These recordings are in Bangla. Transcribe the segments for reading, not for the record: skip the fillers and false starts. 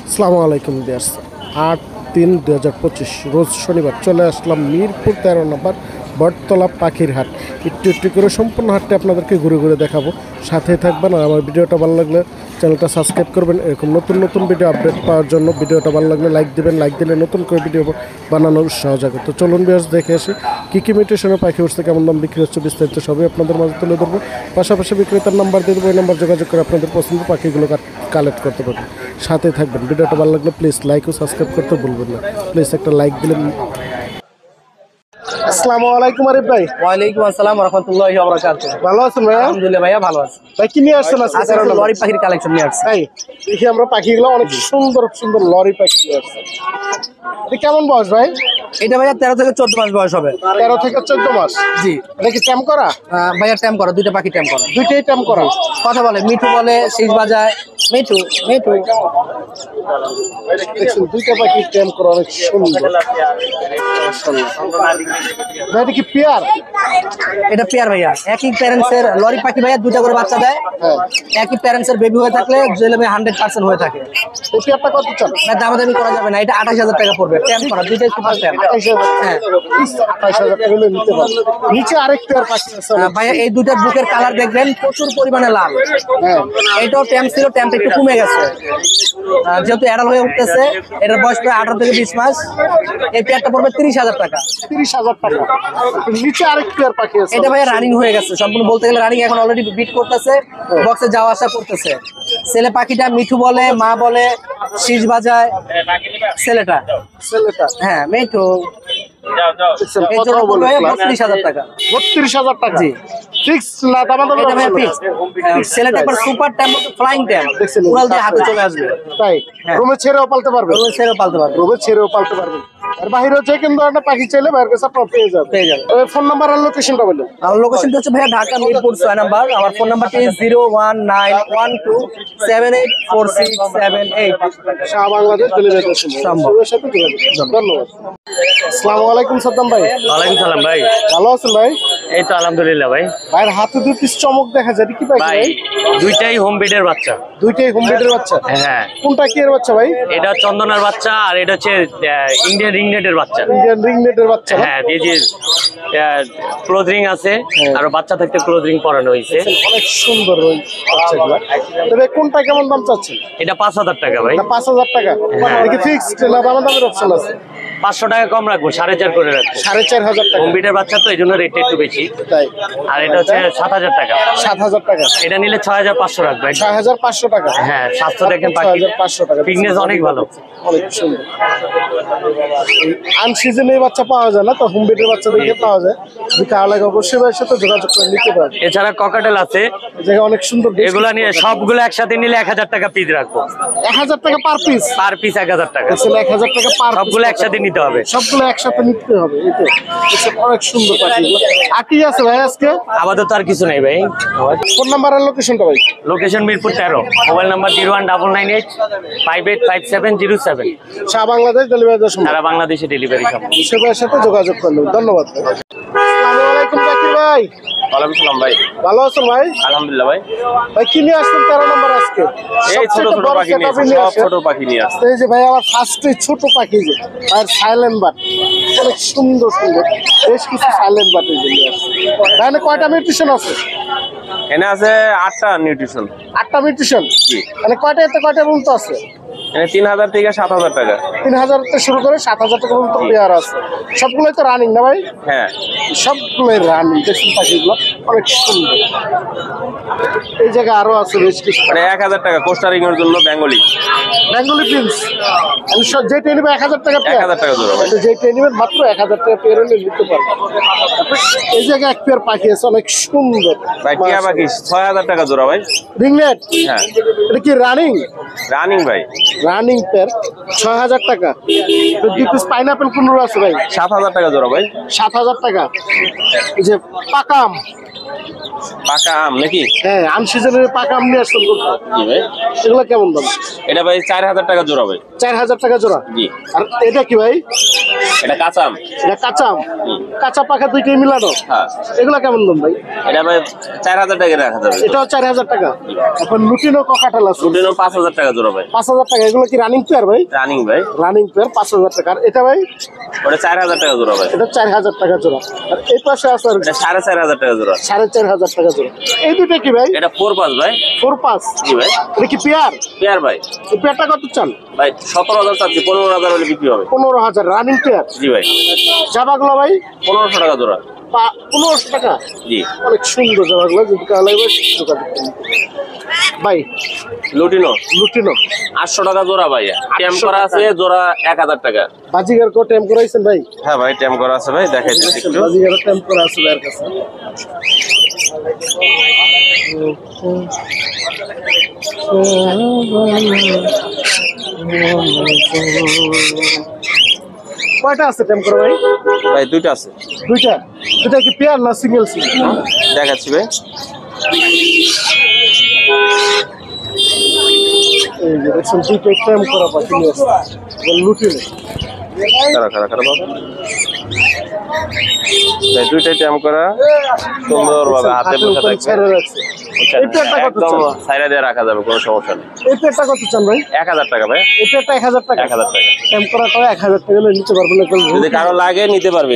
আসসালামু আলাইকুম ভিউয়ার্স। 8-3-2025 রোজ শনিবার চলে আসলাম মিরপুর 13 নম্বর বটতলা পাখির হাট। একটু একটু করে সম্পূর্ণ হাটটা আপনাদেরকে ঘুরে ঘুরে দেখাবো, সাথে থাকবেন। আর আমার ভিডিওটা ভালো লাগলে চ্যানেলটা সাবস্ক্রাইব করবেন। এরকম নতুন নতুন ভিডিও আপডেট পাওয়ার জন্য ভিডিওটা ভালো লাগলে লাইক দেবেন। লাইক দিলে নতুন করে ভিডিও বানানোর উৎসাহ জাগে। তো চলুন ভিউয়ার্স দেখে আসি কী কী মিউটেশনে পাখি উঠছে, কেমন দাম বিক্রি হচ্ছে, বিস্তারিত সবই আপনাদের মাঝে তুলে ধরবো। পাশাপাশি বিক্রেতার নাম্বার দিয়ে দেবো, ওই নাম্বার যোগাযোগ করে আপনাদের পছন্দের পাখিগুলো কালেক্ট করতে পারবেন। সাথে থাকবেন। ভিডিওটা ভালো লাগলে প্লিজ লাইক ও সাবস্ক্রাইব করতে ভুলবেন না। প্লিজ একটা লাইক দিলে। আসসালামু আলাইকুম আরিফ ভাই। ওয়ালাইকুম আসসালাম ওয়া রাহমাতুল্লাহি ওয়া বারাকাতুহু। ভালো আছেন ভাই? আলহামদুলিল্লাহ ভাইয়া ভালো আছি। ভাই কি নিয়ে আসছেন আজকে? লরি পাখির কালেকশন নিয়ে আসছি। ভাই দেখি আমরা পাখিগুলো অনেক সুন্দর সুন্দর লরি পাখি নিয়ে আসছে। এটা কেমন বয়স ভাই? এটা ভাইয়া 13 থেকে 14 মাস বয়স হবে। 13 থেকে 14 মাস। জি। এটা কি ট্যাম করা? ভাইয়া ট্যাম করা, দুইটা পাখি ট্যাম করা। দুইটাই ট্যাম করা। কথা বলে, মিঠু বলে, শীষ বাজায়। মিঠু মিঠু দেখছেন দুইটা পাখি ট্যাম করা, অনেক সুন্দর। ভাই এটা কি পেয়ার? এটা পেয়ার ভাইয়া। একই প্যারেন্টসের লরি পাখি ভাইয়া দুইটা করে বাচ্চা দেয়। হ্যাঁ। একই প্যারেন্টসের বেবি হয়ে থাকলে জেলেমে 100% হয়ে থাকে। এই পেয়ারটা কত চান? ভাই দামাদামি করা যাবে না, এটা 28,000 টাকা পড়বে। ট্যাম করা দুইটাই সুপার ট্যাম। 28,000। হ্যাঁ। 28,000 টাকা হলে নিতে পারবেন। নিচে আরেক পেয়ার পাখি আছে। ভাইয়া এই দুইটা বুকের কালার দেখবেন প্রচুর পরিমাণে লাল। হ্যাঁ। এটাও ট্যাম্প ছিল, ট্যাম্পটা একটু কমে গেছে যেহেতু অ্যাডাল হয়ে উঠতেছে। এটার বয়স প্রায় 18 থেকে 20 মাস। এই পেয়ারটা পড়বে 30,000 টাকা। 30,000 টাকা। নিচে আরেক পেয়ার পাখি আছে। এটা ভাইয়া রানিং হয়ে গেছে সম্পূর্ণ, বলতে গেলে রানিং, এখন অলরেডি বিট করতেছে, বক্সে যাওয়া আসা করতেছে। ছেলে পাখিটা মিঠু বলে, মা বলে, শীষ বাজায়। ছেলেটা হ্যাঁ মিঠু। এই জন্য বলবে 32,000 টাকা। 32,000 টাকা। জি। ফিক্স না দামাদামি? এটা ভাইয়া ফিক্স। ছেলেটা একবার সুপার ট্যাম্প, ফ্লাইং ট্যাম্প, উড়াল দিয়ে হাতে চলে আসবে। তাই রুমে ছেড়েও পালতে পারবে? রুমে ছেড়েও পালতে পারবে। রুমে ছেড়েও পালতে পারবে। আর বাইরেও যে কোনো ধরনের পাখি চাইলে বাইরের কাছে আপনারা পেয়ে যাবেন। ফোন নাম্বার আর লোকেশনটা বলুন। আমার লোকেশনটা হচ্ছে ভাইয়া ঢাকা মিরপুর 6 নাম্বার। আমার ফোন নাম্বারটি 01912746778। শাহ বাংলাদেশ ডেলিভারি সম্ভব। সাথে যোগাযোগ। ধন্যবাদ। আসসালামু আলাইকুম সাদ্দাম ভাই। ওয়ালাইকুম সালাম ভাই। ভালো আছেন ভাই? এই তো আলহামদুলিল্লাহ ভাই। ভাইয়ের হাতে দুই পিস চমক দেখা যায়, কি পাখি ভাই ভাই? দুইটাই হোম ব্রিডের বাচ্চা। দুইটাই হোম ব্রিডের বাচ্চা? হ্যাঁ। কোনটা কি এর বাচ্চা ভাই? এটা চন্দনার বাচ্চা আর এটা হচ্ছে ইন্ডিয়ান রিংনেটের বাচ্চা। ইন্ডিয়ান রিংনেটের বাচ্চা না? হ্যাঁ, এই যে ক্লোজ রিং আছে, আর বাচ্চা থাকতে ক্লোজ রিং পরানো হয়েছে। অনেক সুন্দর ওই বাচ্চাগুলো। তবে কোনটা কেমন দাম চাচ্ছেন? এটা 5,000 টাকা ভাই। 5,000 টাকা। এটা ফিক্সড না দামের অপশন আছে? 500 টাকা কম রাখবো, 4,500 করে রাখবো। 4,500 টাকা। হোম ব্রিডের বাচ্চা তো এই জন্য রেটটা একটু বেশি। তাই। আর এটা হচ্ছে 7,000 টাকা। 7,000 টাকা। এটা নিলে 6,500 রাখবো। 6,500 টাকা। হ্যাঁ, স্বাস্থ্য দেখেন পাখি, 6,500 টাকা। ফিটনেস অনেক ভালো। অনেক সুন্দর। আনসিজনে বাচ্চা পাওয়া যায় না, তো হোম ব্রিডের বাচ্চা দেখে পাওয়া যায়। খাওয়া লাগে অবশ্যই ভাইয়ের সাথে যোগাযোগ করে নিতে পারেন। এছাড়া ককাটেল আছে, জায়গা অনেক সুন্দর। এগুলা নিয়ে সবগুলো একসাথে নিলে 1,000 টাকা পিস রাখবো। 1,000 টাকা পার পিস? পার পিস 1,000 টাকা। 1,000 টাকা পার। সবগুলো একসাথে নিতে হবে। সবগুলো একসাথে নিতে হবে। এই তো অনেক সুন্দর পাখি। আর কি আছে ভাই আজকে? আপাতত আর কিছু নেই ভাই। ফোন নাম্বার আর লোকেশনটা ভাই? Location Mirpur 13, mobile number 01998585707। Shah Bangladesh delivery সম্ভব। সারা বাংলাদেশে ডেলিভারি সম্ভব। সেবার সাথে যোগাযোগ করলেন। ধন্যবাদ ভাই। আসসালামু আলাইকুম জাকির ভাই। ওয়ালাইকুম সালাম ভাই। ভালো আছেন ভাই? আলহামদুলিল্লাহ ভাই। ভাই কি নিয়ে আসছেন 13 নম্বর আজকে? এই ছোট ছোট পাখি নিয়ে আসছে, সব ছোট পাখি নিয়ে আসছে। এই যে ভাই আমার ফার্স্টে ছোট পাখি যে আর সাইলেন্ট বাট অনেক সুন্দর সুন্দর বেশ কিছু সাইলেন্ট বাট নিয়ে আসছে। তাহলে কয়টা মিউটেশন আছে? এনে আছে 8টা নিউট্রিশন। 8টা মিউটেশন? জি। মানে কয়টা পর্যন্ত আছে? এনে 3,000 থেকে 7,000 টাকা। 3,000 থেকে শুরু করে 7,000 টাকা পর্যন্ত পেয়ার আছে। সবগুলোই তো রানিং না ভাই? হ্যাঁ, সবগুলোই রানিং। দেখুন পাখিগুলো অনেক সুন্দর। এই জায়গায় আরো আছে বেশ কিছু। মানে 1,000 টাকা কোস্টারিং এর জন্য বেঙ্গলি প্রিন্স। যে ট্রেন 1,000 টাকা, 1,000 টাকা জোড়া ভাই। যে ট্রেন মাত্র 1,000 টাকা পেয়ার হলে নিতে পারবে। এই জায়গায় এক পেয়ার পাখি আছে অনেক সুন্দর ভাই। টিয়া পাখি 6,000 টাকা জোড়া ভাই। রিংনেট? হ্যাঁ। এটা কি রানিং? রানিং ভাই। রানিং পেয়ার 6,000 টাকা। দুই পিস পাইনাপেল কুনুর আছে ভাই। 7,000 টাকা জোড়া ভাই। 7,000 টাকা। এই যে পাকা আম, পাকা আম নাকি? হ্যাঁ আনসিজনের পাকা আম নিয়ে আসছেন কোথাও? জি ভাই। এগুলো কেমন দাম? এটা ভাই 4,000 টাকা জোড়া ভাই। 4,000 টাকা জোড়া? জি। আর এটা কি ভাই? এটা কাঁচা আম। এটা কাঁচা আম, কাঁচা পাকা দুইটাই মিলানো। হ্যাঁ, এগুলা কেমন দাম ভাই? এটা ভাই 4000 টাকা রাখা যাবে। এটাও 4000 টাকা। এখন লুটিনো ককাটেল আছে, দুটো 5000 টাকা জোড়া ভাই। 5000 টাকা। এগুলো কি রানিং পেয়ার ভাই? রানিং ভাই, রানিং পেয়ার 5000 টাকা। আর এটা ভাই? ওটা 4000 টাকা জোড়া ভাই। এটা 4000 টাকা জোড়া। আর এই পাশে আছে আর এটা 4500 টাকা জোড়া। 4500 টাকা জোড়া। এই দুটো কি ভাই? এটা 4-5 ভাই। 4-5? জি ভাই। এটা কি পেয়ার? পেয়ার ভাই। এই পেয়ারটা কত চান ভাই 17000 চাচ্ছি, 15000 হলে বিক্রি হবে। 15000 রানিং পেয়ার। জি ভাই। জামাগুলো ভাই? 1500 টাকা জোড়া। 1500 টাকা। জি। অনেক সুন্দর জামাগুলো, যদি কালো লাগবে দোকানে ভাই। লুটিনো লুটিনো 800 টাকা জোড়া ভাই। ট্যাম করা আছে জোড়া 1000 টাকা। বাজিগার কো টেম করাইছেন ভাই? হ্যাঁ ভাই, ট্যাম করা আছে ভাই, দেখাইছি একটু। বাজিগার টেম করা আছে ভাইয়ের কাছে। কয়টা আছে টেম করা ভাই? ভাই দুইটা আছে। দুইটা? দুইটা কি পেয়ার না সিঙ্গেল সিঙ্গেল? দেখাচ্ছি ভাই। এই যে দেখছেন দুইটা টেম করা পাখি নিয়ে আসছে, লুটিনো। খারাপ বাবা ভাই, দুইটাই ট্যাম করা সুন্দর ভাবে হাতে বসে থাকবে। ছেড়ে রাখছে। এই পেয়ারটা কত একদম চান? সাইডে দিয়ে রাখা যাবে, কোনো সমস্যা নেই। এই পেয়ারটা কত চান ভাই? 1000 টাকা ভাই। এই পেয়ারটা 1000 টাকা। 1000 টাকা। টেম করা করে 1000 টাকা হলে নিতে পারবেন না? যদি কারো লাগে নিতে পারবে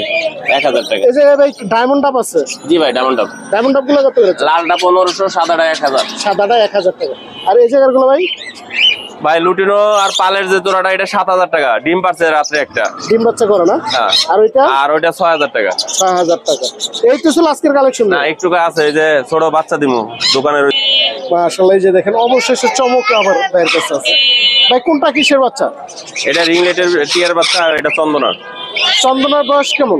1000 টাকা। এই যে ভাই ডায়মন্ড ডাব আছে? জি ভাই, ডায়মন্ড ডাব। ডায়মন্ড ডাব গুলো কত করে? লালটা 1500, সাদাটা 1000। সাদাটা 1000 টাকা। আর এই জায়গার গুলো ভাই? ভাই লুটিনো আর পালের যে জোড়াটা, এটা 7000 টাকা। ডিম পারছে রাত্রে একটা। ডিম বাচ্চা করে না? হ্যাঁ। আর ওইটা? আর ওইটা 6000 টাকা। 6000 টাকা। এই তো ছিল আজকের কালেকশন। না, একটু আছে, এই যে ছোট বাচ্চা দিমু দোকানের। মাশাআল্লাহ, এই যে দেখেন অবশেষে চমক আবার ভাইয়ের কাছে আছে। ভাই কোনটা কিসের বাচ্চা? এটা রিংলেটের টিয়ার বাচ্চা, আর এটা চন্দনার। চন্দনার বয়স কেমন?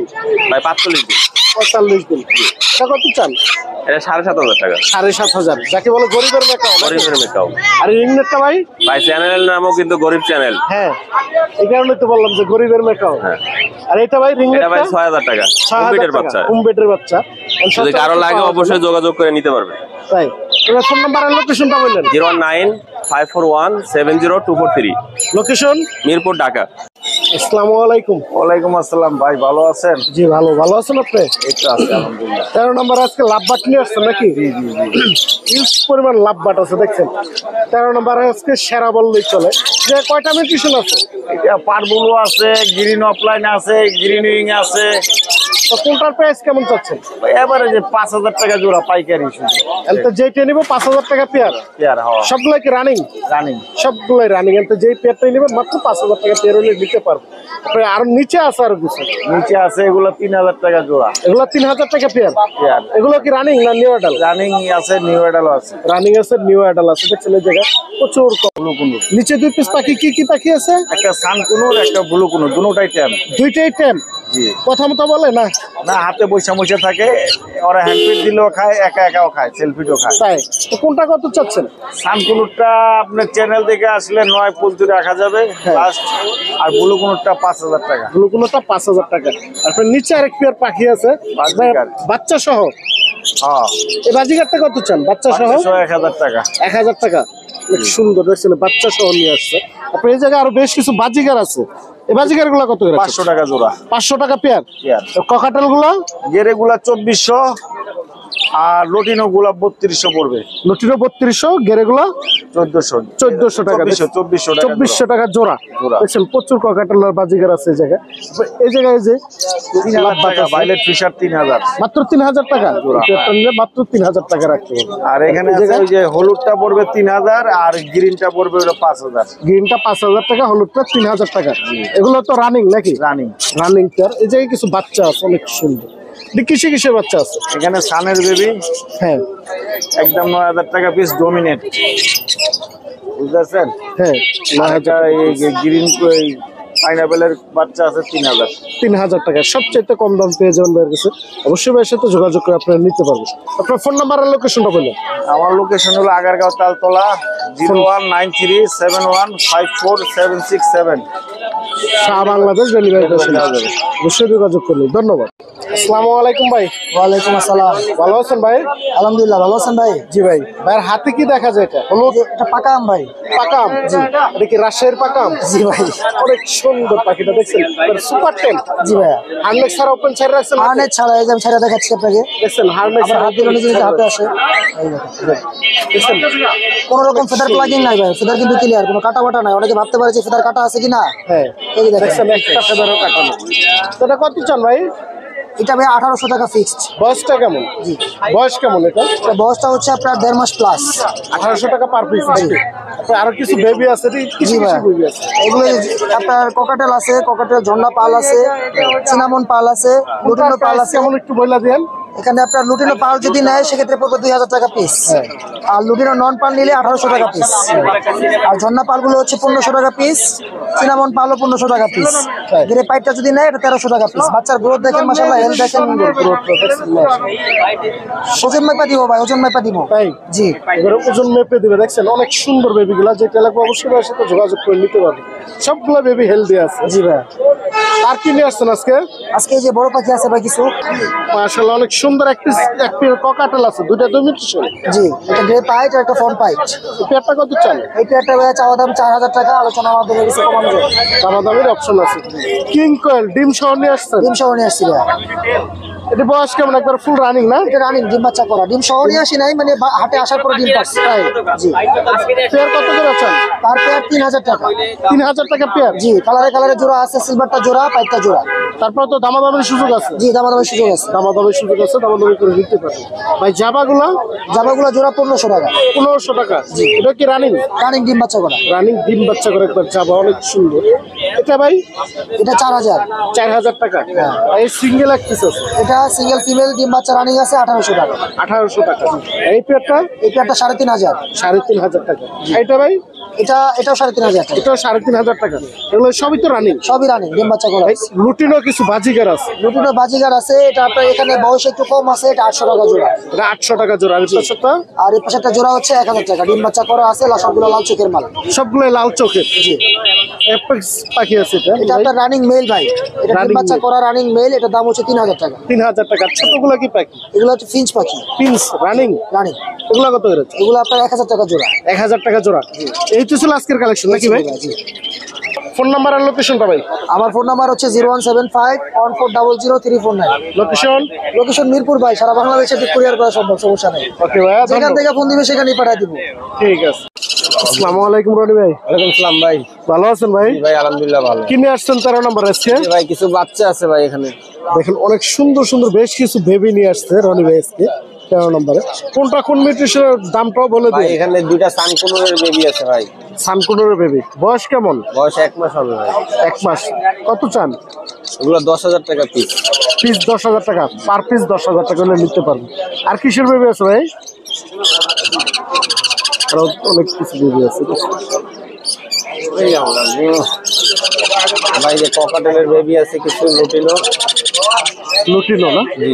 ভাই 45 দিন। 45 দিন। এটা কত চান? এটা 7500 টাকা। 7500, যাকে বলে গরিবের মেকাও। গরিবের মেকাও। আর রিংনেটটা ভাই? ভাই চ্যানেলের নামও কিন্তু গরিব চ্যানেল। হ্যাঁ, এই কারণে তো বললাম যে গরিবের মেকাও। হ্যাঁ। আর এটা ভাই রিংনেটটা? এটা ভাই 6000 টাকা। 6000 কম্পিউটার টাকা। বাচ্চা। কম্পিউটার বাচ্চা। যদি কারো লাগে অবশ্যই যোগাযোগ করে নিতে পারবে। তাই এবার ফোন নাম্বার আর লোকেশনটা বললেন। 01954124243। লোকেশন মিরপুর, ঢাকা। আসসালামু আলাইকুম। ওয়ালাইকুম আসসালাম ভাই, ভালো আছেন? জি ভালো। ভালো আছেন আপনি? এই তো আছি আলহামদুলিল্লাহ। 13 নম্বর আজকে লাভবাট নিয়ে আসছেন নাকি? জি জি জি। হিউজ পরিমাণ লাভবাট আছে দেখছেন। 13 নম্বর আজকে সেরা বললেই চলে। যে কয়টা মিউটেশন আছে? এটা পারবুলও আছে, গ্রিন অফলাইন আছে, গ্রিন উইং আছে। তো কোনটার প্রাইস কেমন চাচ্ছেন? এবারে যে 5000 টাকা জোড়া পাইকারি শুধু। তাহলে তো যেইটা নিব 5000 টাকা পেয়ার। পেয়ার হওয়া সবগুলো কি রানিং? রানিং। সবগুলোই রানিং। তো যেই পেয়ারটাই নেবেন মাত্র 5000 টাকা পেয়ার হলে নিতে পারবো। তারপরে আর নিচে আছে আরো কিছু। নিচে আছে এগুলো 3000 টাকা জোড়া। এগুলো 3000 টাকা পেয়ার। পেয়ার এগুলো কি রানিং না নিউ অ্যাডাল? রানিং আছে, নিউ এডালও আছে। রানিং আছে, নিউ অ্যাডাল আছে। দেখছেন এই জায়গায় প্রচুর ব্লু কুনুর, নিচে দুই পিস পাখি। কি কি পাখি আছে? একটা সান কুনুর, একটা ব্লু কুনুর, দুটোটাই ট্যাম। দুইটাই টেম। জি। কথা মতো বলে না? না, হাতে বসে বসে থাকে। ওরা হ্যান্ডপিট দিলেও খায়, একা একাও খায়, সেলফিটাও খায়। তাই তো কোনটা কত চাচ্ছেন? সানকুনুরটা আপনার চ্যানেল থেকে আসলে 9 রাখা যাবে লাস্ট। আর ব্লু কুনুরটা 5000 টাকা। ব্লুগুলোটা 5000 টাকা। তারপর নিচে আরেক পেয়ার পাখি আছে বাজিগার। বাচ্চা সহ। হ্যাঁ, এই বাজিগারটা কত চান বাচ্চা সহ? 1000 টাকা। 1000 টাকা। অনেক সুন্দর দেখছেন, বাচ্চা সহ নিয়ে আসছে। তারপর এই জায়গায় আরো বেশ কিছু বাজিগার আছে। এই বাজিগার গুলা কত করে? 500 টাকা জোড়া। 500 টাকা পেয়ার। পেয়ার। ককাটেল গুলা? গেরেগুলা 2400 আর লটিনো গুলা 3200 পড়বে। লটিনো 3200, গেরেগুলা 1400 1400 টাকা। 2400 টাকা। 2400 টাকা জোড়া। জোড়া। দেখছেন প্রচুর ককাটেল আর বাজিগার আছে এই জায়গায়। এই জায়গায় এই যে 3000 টাকা। ভাইলেট ফিশার 3000 মাত্র 3000 টাকা। জোড়া। পেয়ারটা নিলে মাত্র 3000 টাকা রাখতে হবে। আর এখানে আছে ওই যে হলুদটা পড়বে 3000 আর গ্রিনটা পড়বে হলো 5000। গ্রিনটা 5000 টাকা, হলুদটা 3000 টাকা। এগুলো তো রানিং নাকি? রানিং। Running pair. এই জায়গায় কিছু বাচ্চা আছে অনেক সুন্দর। কিসে কিসের বাচ্চা আছে? এখানে সানের বেবি হ্যাঁ একদম 9000 টাকা পিস, ডোমিনেট। বুঝতেছেন? হ্যাঁ। এটা এই গ্রিন পাইনাপেলের বাচ্চা আছে 3000। 3000 টাকা সবচেয়ে কম দাম পেয়ে যাবেন ভাইয়ের কাছে। অবশ্যই ভাইয়ের সাথে যোগাযোগ করে আপনারা নিতে পারবেন। আপনার ফোন নাম্বার আর লোকেশনটা বলুন। আমার লোকেশন হলো আগারগাঁও তালতলা, 01937154767। সারা বাংলাদেশ ডেলিভারি অবশ্যই যোগাযোগ করুন। ধন্যবাদ। আসসালামু আলাইকুম ভাই। ওয়ালাইকুম আসসালাম। ভালো আছেন ভাই? আলহামদুলিল্লাহ, ভালো আছেন ভাই? জি ভাই। ভাইয়ের হাতে কি দেখা যায়? এটা হলুদ, এটা পাকা আম ভাই। পাকা আম। জি। এটা কি রাজশাহীর পাকা আম? জি ভাই। অনেক সুন্দর পাখিটা, দেখছেন সুপার টেম। জি ভাইয়া। হার্নেস ছাড়া ওপেন ছাড়া রাখছেন? হার্নেস ছাড়া, এই যে আমি ছাড়া দেখাচ্ছি আপনাকে। দেখছেন হার্নেস আবার হাত দিলে নিজে নিজে হাতে আসে। এই দেখেন। কোনো রকম ফেদার প্লাগিং নাই ভাই, ফেদার কিন্তু ক্লিয়ার, কোনো কাটা বাটা নাই। অনেকে ভাবতে পারে যে ফেদার কাটা আছে কিনা। হ্যাঁ, এই যে দেখছেন দেখেন, একটা ফেদারও কাটানো। তো এটা কত চান ভাই? এটা ভাই 1800 টাকা ফিক্সড। বয়সটা কেমন? জি। বয়স কেমন এটা? এটা বয়সটা হচ্ছে আপনার 1.5 মাস প্লাস। 1800 টাকা পার পিস। আরো কিছু বেবি আছে? জি ভাই, এগুলো আপনার ককাটেল আছে, ককাটেল ঝর্ণা পাল আছে, সিনামন পাল আছে, লুটিনো পাল আছে। কেমন একটু বইলা দেন। এখানে আপনার লুটিনো পাল যদি নেয় সেক্ষেত্রে পড়বে 2000 টাকা পিস, আর লুটিনো নন পাল নিলে 1800 টাকা পিস, আর ঝর্ণা পালগুলো হচ্ছে 1500 টাকা পিস, সিনামন পালও 1500 টাকা পিস। গ্রে পাইটটা যদি নেয় এটা 1300 টাকা পিস। বাচ্চার গ্রোথ দেখেন, মাশাআল্লাহ, হেলথ দেখেন, ওজন মেপা দিব ভাই, ওজন মেপা দিব। তাই? জি, এবারে ওজন মেপে দিবে। দেখছেন অনেক সুন্দর বেবিগুলা, যেটা লাগবে অবশ্যই ভাইয়ের সাথে যোগাযোগ করে নিতে পারবে। সবগুলা বেবি হেলদি আছে। জি ভাই। আর কি নিয়ে আসছেন আজকে? আজকে এই যে বড় পাখি আছে ভাই কিছু। মাশাআল্লাহ, অনেক সুন্দর একটি ককাটেল আছে, দুইটা মিউটেশন। জি, এটা গ্রে পাইট আর একটা ফন পাইট। পেয়ারটা কত চান? এই পেয়ারটা ভাই চাওয়া দাম 4000 টাকা, আলোচনার মাধ্যমে কিছু কমানো যাবে। দামা দামের অপশন আছে। কিং কোয়েল ডিম সহ নিয়ে আসছেন? ডিম সহ নিয়ে আসছি ভাই। এটা বয়স কেমন? একবার ফুল রানিং না? এটা রানিং, ডিম বাচ্চা করা। ডিম সহ নিয়ে আসি নাই, মানে হাটে আসার পরে ডিম পাচ্ছি। জি। পেয়ার কত করে চান? তার পেয়ার 3000 টাকা। 3000 টাকা পেয়ার? জি, কালারে কালারে জোড়া আছে, সিলভারটা জোড়া, পাইটটা জোড়া। তারপর তো দামাদামের সুযোগ আছে? জি, দামাদামের সুযোগ আছে। দামাদামের সুযোগ আছে, দামাদামি করে নিতে পারবে। ভাই জাবাগুলা? জামাগুলো জোড়া 1500 টাকা। 1500 টাকা। এটা কি রানিং? রানিং ডিম বাচ্চা করা। রানিং ডিম বাচ্চা করে একবার জাবা, অনেক সুন্দর। এটা ভাই? এটা 4000। 4000 টাকা। এই সিঙ্গেল এক পিস আছে? এটা সিঙ্গেল ফিমেল ডিম বাচ্চা রানিং আছে 1800 টাকা। 1800 টাকা। এই পেয়ারটা? এই পেয়ারটা 3500। 3500 টাকা। এইটা ভাই? এটাও 3500 টাকা। এটাও 3500 টাকা। এগুলো সবই তো রানিং? সবই রানিং ডিম বাচ্চা করা। লুটিনো কিছু বাজিগার আছে? লুটিনো বাজিগার আছে, এটা আপনার এখানে বয়স একটু কম আছে, এটা 800 টাকা জোড়া। এটা 800 টাকা জোড়া। আর পাঁচশোটা? আর এই পাশেরটা জোড়া হচ্ছে 1000 টাকা। ডিম বাচ্চা করা আছে, সবগুলো লাল চোখের মাল। সবগুলো লাল চোখের? জি। অ্যাপেক্স পাখি আছে এটা? এটা আপনার রানিং মেল ভাই, এটা ডিম বাচ্চা করা রানিং মেল, এটা দাম হচ্ছে 3000 টাকা। 3000 টাকা। ছোটগুলো কি পাখি? এগুলো হচ্ছে ফিঞ্চ পাখি, পিন্স রানিং। রানিং। এগুলো কত করে? এগুলো আপনার 1000 টাকা জোড়া। 1000 টাকা জোড়া। এই তো ছিল আজকের কালেকশন নাকি ভাই? জি। ফোন নাম্বার আর লোকেশনটা ভাই? আমার ফোন নাম্বার হচ্ছে 01751400349। লোকেশন? লোকেশন মিরপুর ভাই, সারা বাংলাদেশে কুরিয়ার করা সম্ভব, সমস্যা নেই। ওকে ভাই, যেখান থেকে ফোন দিবে সেখানেই পাঠিয়ে দিব। ঠিক আছে। আসসালামু আলাইকুম রনি ভাই। ওয়ালাইকুম সালাম ভাই। ভালো আছেন ভাই? ভাই আলহামদুলিল্লাহ ভালো। কিনে আসছেন 13 নম্বর আজকে? ভাই কিছু বাচ্চা আছে ভাই এখানে। দেখেন অনেক সুন্দর সুন্দর বেশ কিছু বেবি নিয়ে আসছে রনি ভাই আজকে 13 নম্বরে। কোনটা কোন মিউটেশনের দামটাও বলে ভাই দিন। এখানে দুইটা সানকুনের বেবি আছে ভাই। সানকুনের বেবি। বয়স কেমন? বয়স 1 মাস হবে ভাই। 1 মাস। কত চান? এগুলো 10000 টাকা পিস। পিস 10000 টাকা। পার পিস 10000 টাকা হলে নিতে পারবেন। আর কিসের বেবি আছে ভাই? আরো অনেক কিছু বেবি আছে। এই আমরা ভাই যে ককাটেলের বেবি আছে কিছু লুটিনো। লুটিনো না? জি,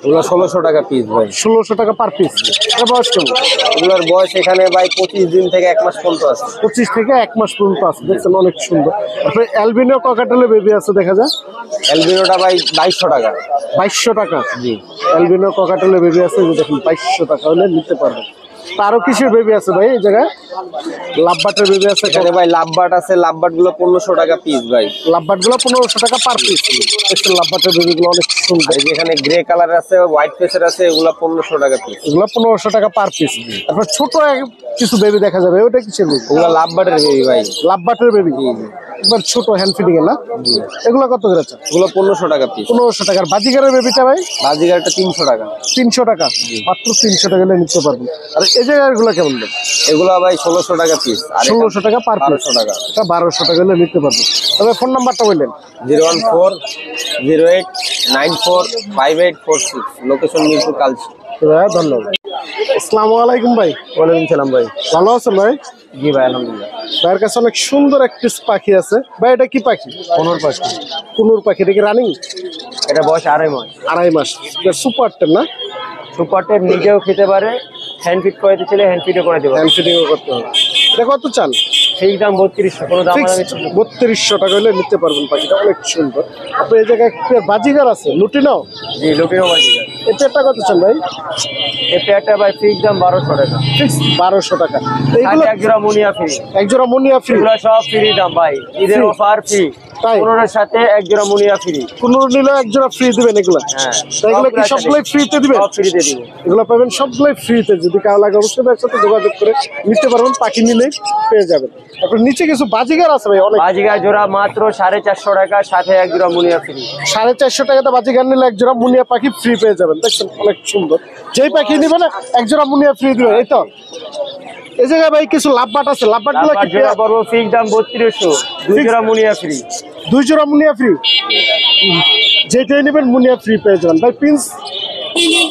এগুলো 1600 টাকা পিস ভাই। 1600 টাকা পার পিস। এটা বয়স কেমন? এগুলোর বয়স এখানে ভাই 25 দিন থেকে 1 মাস পর্যন্ত আছে। 25 থেকে 1 মাস পর্যন্ত আছে। দেখছেন অনেক সুন্দর। তারপরে অ্যালবিনো ককাটেলের বেবি আছে দেখা যায়। অ্যালবিনোটা ভাই 2200 টাকা। 2200 টাকা। জি। অ্যালবিনো ককাটেলের বেবি আছে, যে দেখুন 2200 টাকা হলে নিতে পারবেন। তারও কিসের বেবি আছে ভাই এই জায়গায়? লাভবাটের বেবি আছে এখানে ভাই লাভবাট আছে, লাভবাট গুলো 1500 টাকা পিস ভাই। লাভবাট গুলো 1500 টাকা পার পিস। দেখছেন লাভবাটের বেবি গুলো অনেক সুন্দর। এই যে এখানে গ্রে কালার আছে, হোয়াইট ফেসের আছে, এগুলো 1500 টাকা পিস। এগুলো 1500 টাকা পার পিস। তারপর ছোট কিছু বেবি দেখা যাবে, ওটা কিসের বেবি? এগুলো লাভবাটের বেবি ভাই। লাভবাটের বেবি। একবার ছোট হ্যান্ড ফিডিং এর না? এগুলো কত করে আছে? এগুলো 1500 টাকা পিস। 1500 টাকার। বাজিগারের বেবিটা ভাই? বাজিগারটা 300 টাকা। 300 টাকা। মাত্র 300 টাকা হলে নিতে পারবেন। আর এই জায়গায় এগুলো কেমন দেন? এগুলো ভাই 1600 টাকা পিস। আর 1600 টাকা পার পিস। 1200 টাকা। এটা 1200 টাকা হলে নিতে পারবেন। তবে ফোন নাম্বারটা বললেন? 01408945846। লোকেশন মিরপুর কালচি। ভাই ধন্যবাদ। আসসালামু আলাইকুম ভাই। ওয়ালাইকুম সালাম ভাই। ভালো আছেন ভাই? জি ভাই আলহামদুলিল্লাহ। ভাইয়ের কাছে অনেক সুন্দর একটি পাখি আছে ভাই। এটা কি পাখি? কোনোর পাখি। কুনুর পাখি। এটা কি রানিং? এটা বয়স 2.5 মাস। 2.5 মাস। এটা সুপার টেন না? সুপার টেপ নিজেও খেতে পারে, হ্যান্ড ফিট করাতে চাইলে হ্যান্ড ফিটও করে দেবো। হ্যান্ড ফিডিংও করতে হবে। এটা কত চান? ঠিক দাম 3200, কোনো দাম ফিক্স 3200 টাকা হলে নিতে পারবেন পাখিটা, অনেক সুন্দর। আপনি এই জায়গায় একটা বাজিগার আছে লুটিনাও, জি লোকেও বাজিকার। এই পেয়ারটা কত চান ভাই? এই পেয়ারটা ভাই ঠিক দাম 1200 টাকা। ফিক্স 1200 টাকা। তো এইগুলো সাথে এক জোড়া মুনিয়া ফ্রি। এক জোড়া মুনিয়া ফ্রি, এগুলো সব ফ্রি দাম ভাই, ঈদের Free? Offer free. তাই? 15 সাথে এক জোড়া মুনিয়া ফ্রি। কোনো নিলে এক জোড়া ফ্রি দিবেন এগুলো? হ্যাঁ, তো এগুলো কি সবগুলোই ফ্রিতে দিবেন? সব ফ্রিতে দিব। এগুলো পাবেন সবগুলোই ফ্রিতে, যদি কারো লাগে অবশ্যই ভাইয়ের সাথে যোগাযোগ করে নিতে পারবেন, পাখি নিলেই পেয়ে যাবেন। এখন নিচে কিছু বাজিগার আছে ভাই অনেক, বাজিকার জোড়া মাত্র 450 টাকা, সাথে এক জোড়া মুনিয়া ফ্রি। 450 টাকাতে বাজিগার নিলে এক জোড়া মুনিয়া পাখি ফ্রি পেয়ে যাবেন। দেখছেন অনেক সুন্দর, যেই পাখি নিবেন এক জোড়া মুনিয়া ফ্রি দিবেন। এই তো এই জায়গায় ভাই কিছু লাভবাট আছে, লাভবাট গুলো কি জোড়া পড়বো ফিক্স দাম 3200, দুই জোড়া মুনিয়া ফ্রি। 2 জোড়া মুনিয়া ফ্রি, যেটাই নেবেন মুনিয়া ফ্রি পেয়ে যাবেন ভাই। প্রিন্স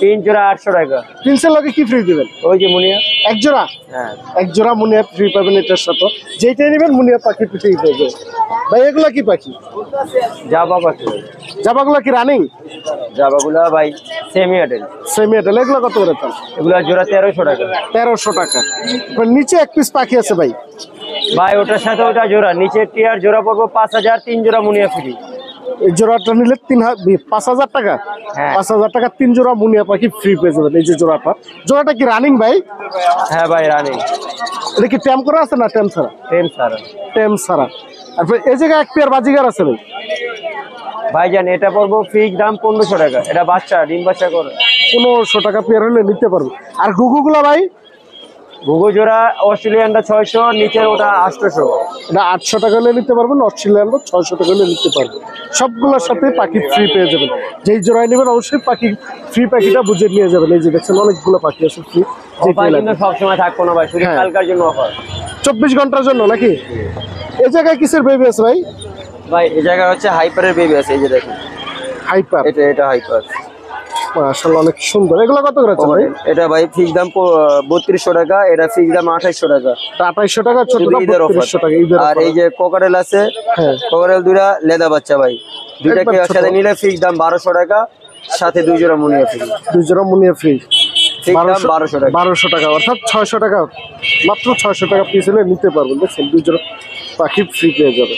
3 জোড়া 800 টাকা। প্রিন্সের লগে কি ফ্রি দিবেন? ওই যে মুনিয়া। এক জোড়া, হ্যাঁ, এক জোড়া মুনিয়া ফ্রি পাবেন এটার সাথে, যেটাই নেবেন মুনিয়া পাখি ফ্রি পেয়ে যাবেন ভাই। এগুলা কি পাখি? জাবা পাখি। জাবাগুলা কি রানিং? জাবাগুলা ভাই সেমি অ্যাডাল। সেমি এটাল, এগুলো কত করে চান? এগুলা জোড়া 1300 টাকা। 1300 টাকা। এবার নিচে এক পিস পাখি আছে ভাই, ভাই ওটার সাথে ওটা জোড়া, নিচের টিয়ার জোড়া পড়বো 5000, 3 জোড়া মুনিয়া ফ্রি। এই জোড়াটা নিলে 5000 টাকা। হ্যাঁ। 5000 টাকা 3 জোড়া মুনিয়া পাখি ফ্রি পেয়ে যাবেন। এই যে জোড়াটা, জোড়াটা কি রানিং ভাই? হ্যাঁ ভাই রানিং। এটা কি ট্যাম করা আছে না ট্যাম ছাড়া? টেম সারা। ট্যাম ছাড়া। তারপর এই জায়গায় এক পেয়ার বাজিগার আছে ভাই, ভাইজান এটা পড়বো ফিক্স দাম 1500 টাকা। এটা বাচ্চা, ডিম বাচ্চা করে। 1500 টাকা পেয়ার হলে নিতে পারবো। আর গুগুগুলা ভাই? ঘুঘু জোড়া অস্ট্রেলিয়ানটা 600, নিচের ওটা 800। এটা 800 টাকা হলে নিতে পারবেন, অস্ট্রেলিয়ানরা 600 টাকা হলে নিতে পারবেন। সবগুলোর সাথে পাখি ফ্রি পেয়ে যাবেন। যেই জোড়ায় নেবেন অবশ্যই পাখি ফ্রি, পাখিটা বুঝে নিয়ে যাবেন। এই যে দেখছেন অনেকগুলো পাখি আছে ফ্রি, অফার কিন্তু সবসময় থাকবো না ভাই, শুধু হ্যাঁ। কালকার জন্য অফার। 24 ঘন্টার জন্য নাকি? এই জায়গায় কিসের বেবি আছে ভাই? ভাই এই জায়গায় হচ্ছে হাইপারের বেবি আছে, এই যে দেখুন। হাইপার, এটা হাইপার। মাশাআল্লাহ অনেক সুন্দর। এগুলো কত করে আছে ভাই? এটা ভাই ফিক্স দাম 3200 টাকা, এটা ফিক্স দাম 2800 টাকা। 2800 টাকা, ছোটটা শুধু ঈদের অফার। 3200 টাকা ঈদের আর offer। এই যে কোকারেল আছে, হ্যাঁ। কোকারেল দুইটা লেদা বাচ্চা ভাই, দুইটাকে একবার ছোট। একসাথে নিলে ফিক্স দাম 1200 টাকা, সাথে 2 জোড়া মুনিয়া ফ্রি। 2 জোড়া মুনিয়া ফ্রি, ফিক্স দাম 1200 টাকা। 1200 টাকা, অর্থাৎ 600 টাকা, মাত্র 600 টাকা পিস হলে নিতে পারবেন। দেখছেন 2 জোড়া পাখি ফ্রি পেয়ে যাবে।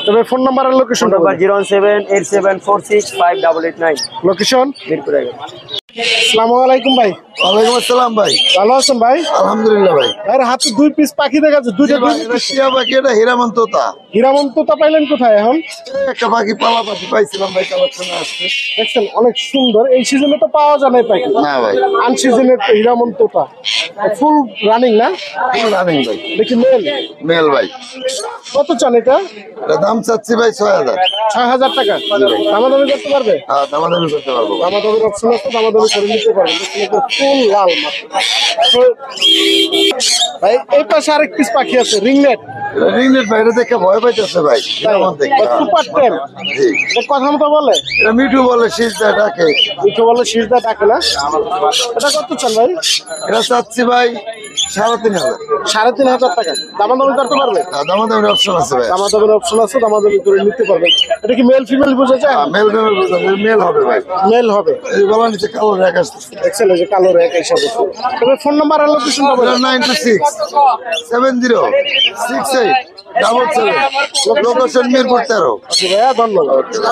তবে ফোন নাম্বার আর লোকেশনটা নাম্বার 01787465889, লোকেশন মিরপুর 11। আসসালামু আলাইকুম ভাই। ওয়ালাইকুম আসসালাম ভাই। ভালো আছেন ভাই? আলহামদুলিল্লাহ ভাই। ভাইয়ের হাতে 2 পিস পাখি দেখা যাচ্ছে, দুইটা ভাই, এটা টিয়া পাখি, এটা হীরামন তোতা। হীরামন তোতা পাইলেন কোথায় এখন? একটা পাখি পালা পাখি পাইছিলাম ভাই, কালেকশনে আসছে। দেখছেন অনেক সুন্দর। এই সিজনে তো পাওয়া যায় না এই পাখি, না ভাই, আনসিজনের হীরামন তোতা ফুল রানিং না? ফুল রানিং ভাই, দেখি মেল মেল ভাই। কত চান এটা? এটা দাম চাচ্ছি ভাই 6000। 6000 টাকা। দামাদামি করতে পারবে? হ্যাঁ, দামাদামি করতে পারবো ভাই। দামাদামির অপশন আছে, দামাদামি করে নিতে পারবেন। দেখছেন এটা ফুল লাল মাত্র। ভাই এই পাশে আরেক পিস পাখি আছে রিংনেট, এটা রিংনেট ভাই, এটা দেখে ভয় পাইতেছে ভাই। হীরামন দেখে। সুপার টেম। জি। এটা কথা মতো বলে, এটা মিঠু বলে, শীষ দেয় ডাকে। মিঠু বলে শীষদা ডাকে না? এটা কত চান ভাই? এটা চাচ্ছি ভাই 3500। 3500 টাকা। দামাদামি করতে পারবে? হ্যাঁ, দামাদামির অপশন আছে ভাই। দামাদামির অপশন আছে, দামাদামি করে নিতে পারবেন। এটা কি মেল ফিমেল বোঝা যায়? মেল মেল হবে ভাই। মেল হবে। এই গলার নিচে কালো রেখ আসতেছে। দেখছেন এই যে কালো রেখ হিসাবে। তবে ফোন নাম্বার আর লোকেশনটা বলেন। 926706877, লোকেশন মিরপুর 13। ভাইয়া ধন্যবাদ।